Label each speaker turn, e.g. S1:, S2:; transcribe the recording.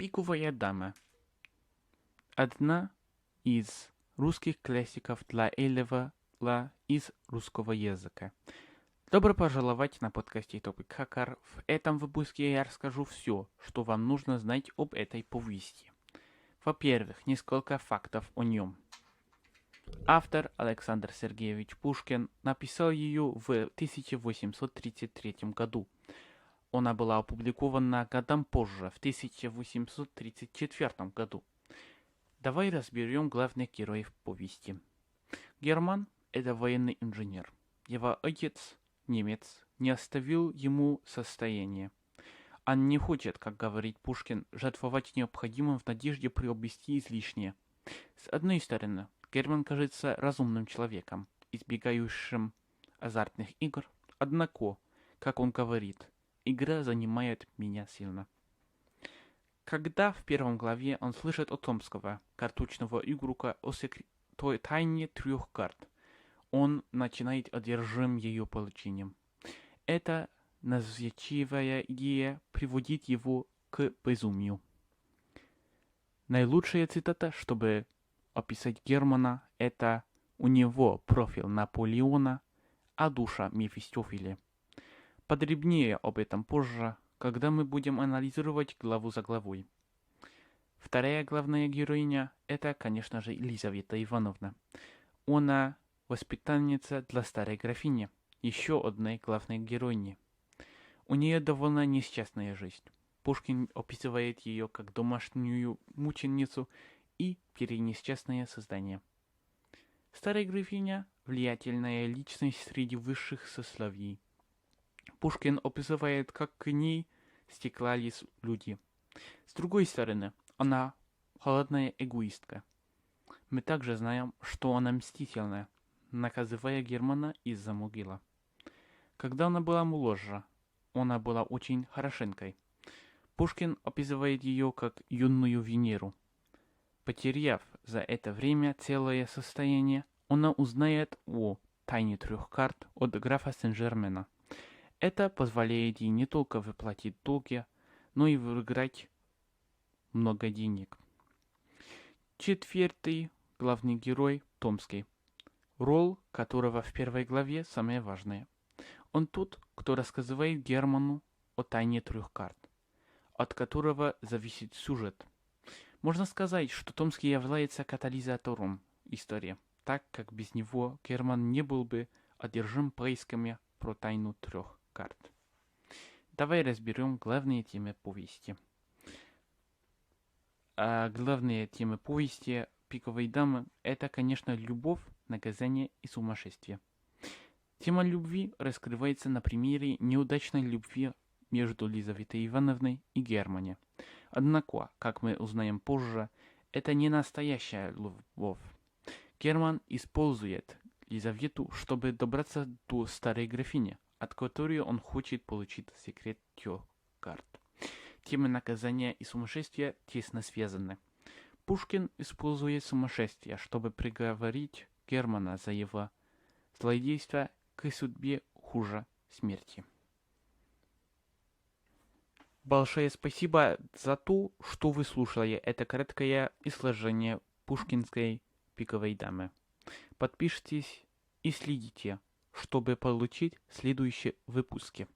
S1: Пиковая дама. Одна из русских классиков для элевела из русского языка. Добро пожаловать на подкасте Topic Hacker. В этом выпуске я расскажу все, что вам нужно знать об этой повести. Во-первых, несколько фактов о нем. Автор Александр Сергеевич Пушкин написал ее в 1833 году. Она была опубликована годом позже, в 1834 году. Давай разберем главных героев повести. Герман – это военный инженер. Его отец, немец, не оставил ему состояние. Он не хочет, как говорит Пушкин, жертвовать необходимым в надежде приобрести излишнее. С одной стороны, Герман кажется разумным человеком, избегающим азартных игр, однако, как он говорит, игра занимает меня сильно. Когда в первом главе он слышит от Томского, карточного игрока, о той тайне 3 карт, он начинает одержим ее получением. Эта навязчивая идея приводит его к безумию. Наилучшая цитата, чтобы описать Германа, это «У него профиль Наполеона, а душа Мефистофеля». Подробнее об этом позже, когда мы будем анализировать главу за главой. Вторая главная героиня – это, конечно же, Елизавета Ивановна. Она воспитанница для старой графини, еще одной главной героини. У нее довольно несчастная жизнь. Пушкин описывает ее как домашнюю мученицу и перенесчастное создание. Старая графиня – влиятельная личность среди высших сословий. Пушкин описывает, как к ней стекались люди. С другой стороны, она холодная эгоистка. Мы также знаем, что она мстительная, наказывая Германа из-за могилы. Когда она была моложе, она была очень хорошенькой. Пушкин описывает ее как юную Венеру. Потеряв за это время целое состояние, она узнает о тайне 3 карт от графа Сен-Жермена. Это позволяет ей не только выплатить долги, но и выиграть много денег. Четвертый главный герой – Томский, роль которого в первой главе самая важная. Он тот, кто рассказывает Герману о тайне 3 карт, от которого зависит сюжет. Можно сказать, что Томский является катализатором истории, так как без него Герман не был бы одержим поисками про тайну 3 карт. Давай разберем главные темы повести. Главные темы повести «Пиковой дамы» – это, конечно, любовь, наказание и сумасшествие. Тема любви раскрывается на примере неудачной любви между Елизаветой Ивановной и Германом. Однако, как мы узнаем позже, это не настоящая любовь. Герман использует Елизавету, чтобы добраться до старой графини, от которой он хочет получить секрет 3 карт. Темы наказания и сумасшествия тесно связаны. Пушкин использует сумасшествие, чтобы приговорить Германа за его злодейство к судьбе хуже смерти. Большое спасибо за то, что вы слушали это краткое изложение пушкинской «Пиковой дамы». Подпишитесь и следите, чтобы получить следующие выпуски.